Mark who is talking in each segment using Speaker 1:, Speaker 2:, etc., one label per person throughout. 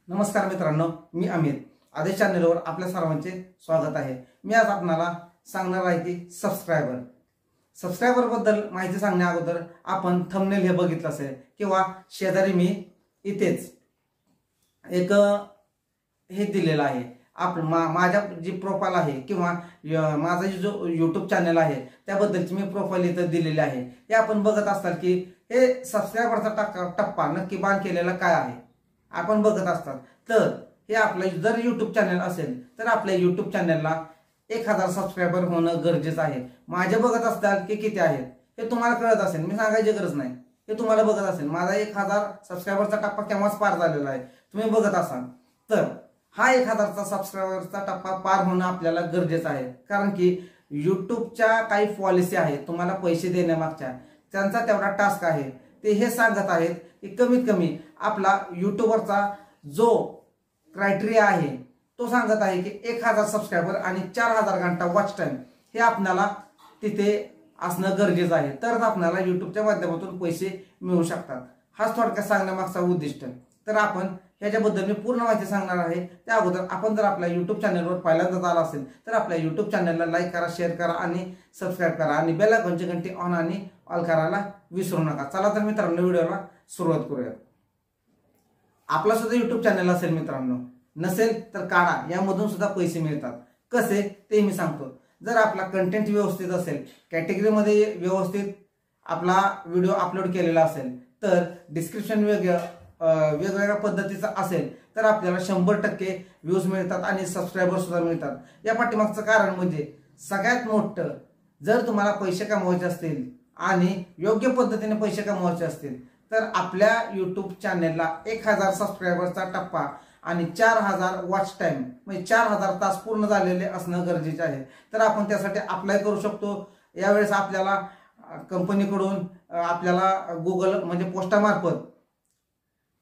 Speaker 1: नमस्कार मित्रांनो, मी अमित. आदेश चॅनलवर आपल्या सर्वांचे स्वागत आहे. मी आज आपल्याला सांगणार आहे की सबस्क्रायबर बद्दल माहिती सांगण्या अगोदर आपण थंबनेल हे बघितलं असेल किंवा शेजारी मी इथेच एक हे दिलेलं आहे. माझ्या जी प्रोफाइल आहे किंवा माझा जो यूट्यूब चॅनल आहे त्याबद्दलची मी प्रोफाइल इथं दिलेली आहे. हे आपण बघत असतात की हे सबस्क्रायबरचा टप्पा नक्की बांध केलेला काय आहे आपण बघत असतात. तर हे आपलं जर यूट्यूब चॅनल असेल तर आपल्या यूट्यूब चॅनलला 1000 सबस्क्रायबर होणं गरजेचं आहे. माझे बघत असतात की किती आहेत हे तुम्हाला कळत असेल, मी सांगायची गरज नाही, हे तुम्हाला बघत असेल. माझा 1000 सबस्क्रायबरचा टप्पा केव्हाच पार झालेला आहे, तुम्ही बघत असाल. तर हा 1000चा सबस्क्रायबरचा टप्पा पार होणं आपल्याला गरजेचं आहे, कारण की यूट्यूबच्या काही पॉलिसी आहेत तुम्हाला पैसे देण्यामागच्या, त्यांचा तेवढा टास्क आहे. ते हे सांगत आहेत की कमीत कमी आपला यूट्यूबरचा जो क्रायटेरिया आहे तो सांगत आहे की 1000 सबस्क्रायबर आणि 4000 घंटा वॉच टाइम हे आपल्याला तिथे असणं गरजेचं आहे. तरच आपल्याला यूट्यूबच्या माध्यमातून पैसे मिळू शकतात. हाच थोडक्यात सांगण्यामागचा उद्दिष्ट. तर आपण ह्याच्याबद्दल मी पूर्ण माहिती सांगणार आहे. त्या अगोदर आपण जर आपल्या यूट्यूब चॅनलवर पहिल्यांदाच आला असेल तर आपल्या यूट्यूब चॅनलला लाईक करा, शेअर करा आणि सबस्क्राईब करा आणि बेल आयकॉनची घंटी ऑन आणि ऑल करायला विसरू नका. चला तर मित्रांनो व्हिडिओला सुरुवात करूया. आपला सुद्धा यूट्यूब चॅनल असेल मित्रांनो, नसेल तर काढा, यामधून सुद्धा पैसे मिळतात. कसे ते मी सांगतो. जर आपला कंटेंट व्यवस्थित असेल, कॅटेगरीमध्ये व्यवस्थित आपला व्हिडिओ अपलोड केलेला असेल, तर डिस्क्रिप्शन वेगवेगळ्या पद्धतीचं असेल तर आपल्याला 100% व्ह्यूज मिळतात आणि सबस्क्रायबर सुद्धा मिळतात. या पाठीमागचं कारण म्हणजे सगळ्यात मोठं, जर तुम्हाला पैसे कमवायचे असतील आणि योग्य पद्धतीने पैसे कमवायचे असतील तर आपल्या यूट्यूब चॅनलला 1000 सबस्क्रायबरचा टप्पा आणि 4000 वॉच टाइम म्हणजे 4000 तास पूर्ण झालेले असणं गरजेचे आहे. तर आपण त्यासाठी अप्लाय करू शकतो. यावेळेस आपल्याला कंपनीकडून आपल्याला गुगल म्हणजे पोस्टामार्फत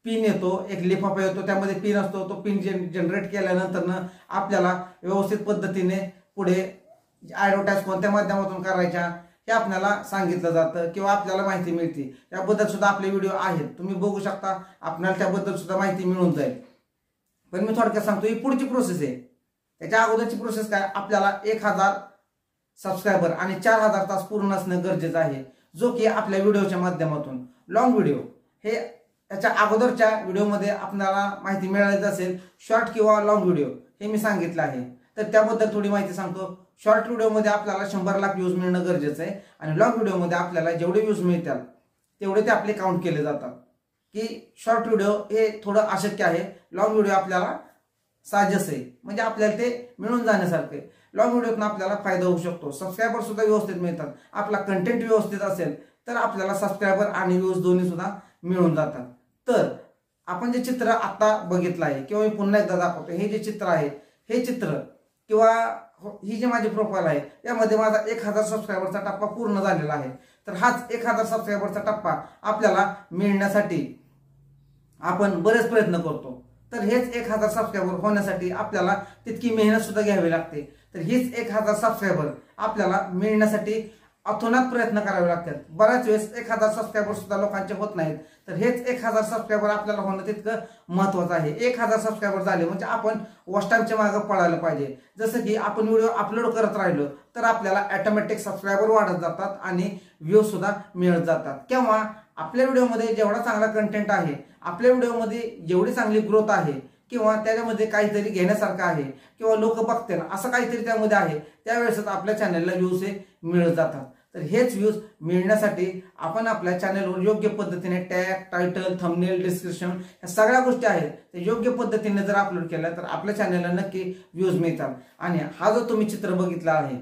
Speaker 1: पिन येतो, एक लिफाफा येतो, त्यामध्ये पिन असतो. तो पिन जनरेट केल्यानंतर आपल्याला व्यवस्थित पद्धतीने पुढे ॲडव्हर्टाईज कोणत्या माध्यमातून करायच्या हे आपल्याला सांगितलं जातं किंवा आपल्याला माहिती मिळते. याबद्दल सुद्धा आपले व्हिडिओ आहेत, तुम्ही बघू शकता, आपल्याला त्याबद्दल सुद्धा माहिती मिळून जाईल. पण मी थोडक्यात सांगतो, ही पुढची प्रोसेस आहे. त्याच्या अगोदरची प्रोसेस काय, आपल्याला 1000 सबस्क्रायबर आणि 4000 तास पूर्ण असणं गरजेचं आहे, जो की आपल्या व्हिडिओच्या माध्यमातून लॉंग व्हिडिओ हे त्याच्या अगोदरच्या व्हिडिओमध्ये आपल्याला माहिती मिळालीच असेल. शॉर्ट किंवा लॉंग व्हिडिओ हे मी सांगितलं आहे, तर त्याबद्दल थोडी माहिती सांगतो. शॉर्ट व्हिडिओमध्ये आपल्याला 100 लाख व्ह्यूज मिळणं गरजेचं आहे आणि लॉंग व्हिडिओमध्ये आपल्याला जेवढे व्ह्यूज मिळतात तेवढे ते आपले काउंट केले जातात. की शॉर्ट व्हिडिओ हे थोडं अशक्य आहे, लॉंग व्हिडिओ आपल्याला साहजिक आहे, म्हणजे आपल्याला ते मिळून जाण्यासारखे. लॉंग व्हिडिओतून आपल्याला फायदा होऊ शकतो, सबस्क्रायबर सुद्धा व्यवस्थित मिळतात. आपला कंटेंट व्यवस्थित असेल तर आपल्याला सबस्क्रायबर आणि व्ह्यूज दोन्ही सुद्धा मिळून जातात. तर आपण जे चित्र आता बघितलं आहे किंवा मी पुन्हा एकदा दाखवतो, हे जे चित्र आहे, हे चित्र किंवा ही जी माझी प्रोफाइल आहे यामध्ये माझा 1000 सबस्क्रायबरचा टप्पा पूर्ण झालेला आहे. तर हाच 1000 सबस्क्रायबरचा टप्पा आपल्याला मिळण्यासाठी आपण बरेच प्रयत्न करतो. तर हेच 1000 सबस्क्रायबर होण्यासाठी आपल्याला तितकी मेहनत सुद्धा घ्यावी लागते. तर हीच 1000 सबस्क्रायबर आपल्याला मिळण्यासाठी अतोनात प्रयत्न करावे लागतात. बऱ्याच वेळेस 1000 सबस्क्रायबर सुद्धा लोकांचे होत नाहीत. तर हेच 1000 सबस्क्रायबर आपल्याला होणं तितकं महत्वाचं आहे. 1000 सबस्क्रायबर झाले म्हणजे आपण वॉच टाइमच्या मागे पळायला पाहिजे. जसं की आपण व्हिडिओ अपलोड करत राहिलो तर आपल्याला ऑटोमॅटिक सबस्क्रायबर वाढत जातात आणि व्ह्यूज सुद्धा मिळत जातात. किंवा आपल्या व्हिडिओमध्ये जेवढा चांगला कंटेंट आहे, आपल्या व्हिडिओमध्ये जेवढी चांगली ग्रोथ आहे किंवा त्याच्यामध्ये काहीतरी घेण्यासारखं आहे किंवा लोक बघतील असं काहीतरी त्यामध्ये आहे, त्यावेळेस आपल्या चॅनलला व्ह्यूज हे मिळत जातात. तर हेच व्ह्यूज मिळण्यासाठी आपण आपल्या चॅनलवर योग्य पद्धतीने टॅग, टायटल, थंबनेल, डिस्क्रिप्शन या सगळ्या गोष्टी आहेत ते योग्य पद्धतीने जर अपलोड केल्या तर आपल्या चॅनलला नक्की व्ह्यूज मिळतात. आणि हा जो तुम्ही चित्र बघितला आहे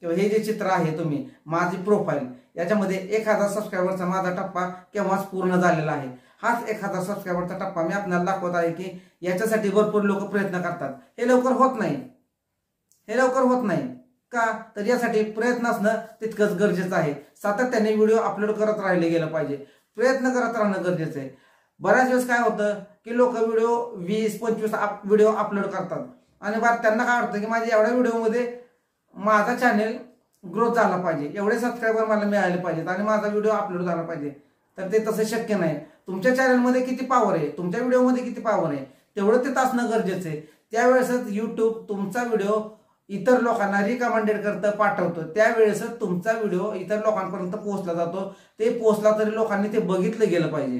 Speaker 1: किंवा हे जे चित्र आहे तुम्ही माझी प्रोफाइल, याच्यामध्ये 1000 सबस्क्रायबरचा माझा टप्पा केव्हाच पूर्ण झालेला आहे. हाच 1000 सबस्क्रायबरचा टप्पा मी आपल्याला दाखवत आहे की याच्यासाठी भरपूर लोक प्रयत्न करतात. हे लवकर होत नाही. का तर यासाठी प्रयत्न असणं तितकंच गरजेचं आहे. सातत्याने व्हिडिओ अपलोड करत राहिले गेलं पाहिजे, प्रयत्न करत राहणं गरजेचं आहे. बऱ्याच वेळेस काय होतं की लोक व्हिडिओ 20-25 व्हिडिओ अपलोड करतात आणि त्यांना काय वाटतं की माझ्या एवढ्या व्हिडिओमध्ये माझा चॅनल ग्रोथ झाला पाहिजे, एवढे सबस्क्रायबर मला मिळाले पाहिजेत आणि माझा व्हिडिओ अपलोड झाला पाहिजे. तर ते तसं शक्य नाही. तुमच्या चॅनलमध्ये किती पॉवर आहे, तुमच्या व्हिडिओमध्ये किती पॉवर आहे तेवढं तिथं असणं गरजेचं आहे. त्यावेळेसच YouTube तुमचा व्हिडिओ इतर लोकांना रिकमेंडेड करतं, पाठवतं. त्यावेळेसच तुमचा व्हिडिओ इतर लोकांपर्यंत पोहोचला जातो. ते पोहोचला तरी लोकांनी ते बघितलं गेलं पाहिजे.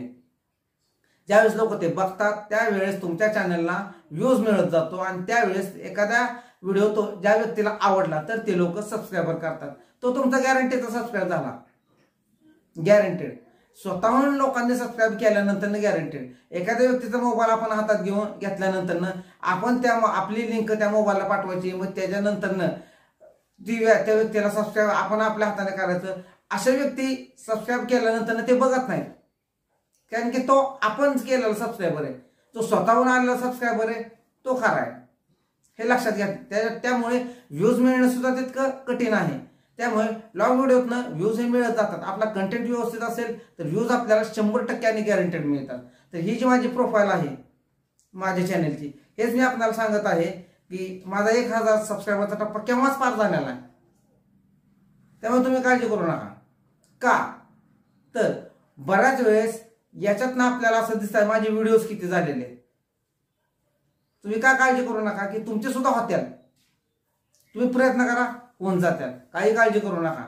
Speaker 1: ज्यावेळेस लोक ते बघतात त्यावेळेस तुमच्या चॅनलला व्ह्यूज मिळत जातो आणि त्यावेळेस एखादा व्हिडिओ तो ज्या व्यक्तीला आवडला तर ते लोक सबस्क्राईबर करतात. तो तुमचा गॅरंटीचा सबस्क्राईब झाला, गॅरंटेड. स्वतःहून लोकांनी सबस्क्राईब केल्यानंतर गॅरंटेड. एखाद्या व्यक्तीचा मोबाईल आपण हातात घेतल्यानंतर आपण आपली लिंक त्या मोबाईलला पाठवायची, मग त्याच्यानंतर त्या व्यक्तीला सबस्क्राईब आपण आपल्या हाताने करायचं. अशा व्यक्ती सबस्क्राईब केल्यानंतर ते बघत नाहीत, कारण की तो आपणच केलेला सबस्क्रायबर आहे. तो स्वतःहून आलेला सबस्क्रायबर आहे, तो खरा आहे, हे लक्षात घ्या. त्यामुळे व्ह्यूज मिळणं सुद्धा तितकं कठीण आहे. त्यामुळे लॉंग व्हिडिओतनं व्ह्यूज हे मिळत जातात. आपला कंटेंट व्यवस्थित असेल तर व्ह्यूज आपल्याला 100% गॅरंटेड मिळतात. तर ही जी माझी प्रोफाईल आहे माझ्या चॅनलची, हेच मी आपल्याला सांगत आहे की माझा 1000 सबस्क्रायबरचा टप्पा केव्हाच पार झालेला आहे. त्यामुळे तुम्ही काळजी करू नका. का तर बऱ्याच वेळेस याच्यातनं आपल्याला असं दिसतंय माझे व्हिडिओज किती झालेले आहेत. तुम्ही का काळजी करू नका की तुमचे सुद्धा होत्याल. तुम्ही प्रयत्न करा, होऊन जात्याल. काही काळजी करू नका.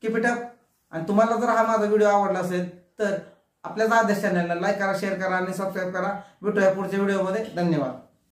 Speaker 1: Keep it up. आणि तुम्हाला जर हा माझा व्हिडिओ आवडला असेल तर आपल्या आदेश चॅनलला लाईक करा, शेअर करा आणि सबस्क्राईब करा. भेटूया पुढच्या व्हिडिओमध्ये. धन्यवाद.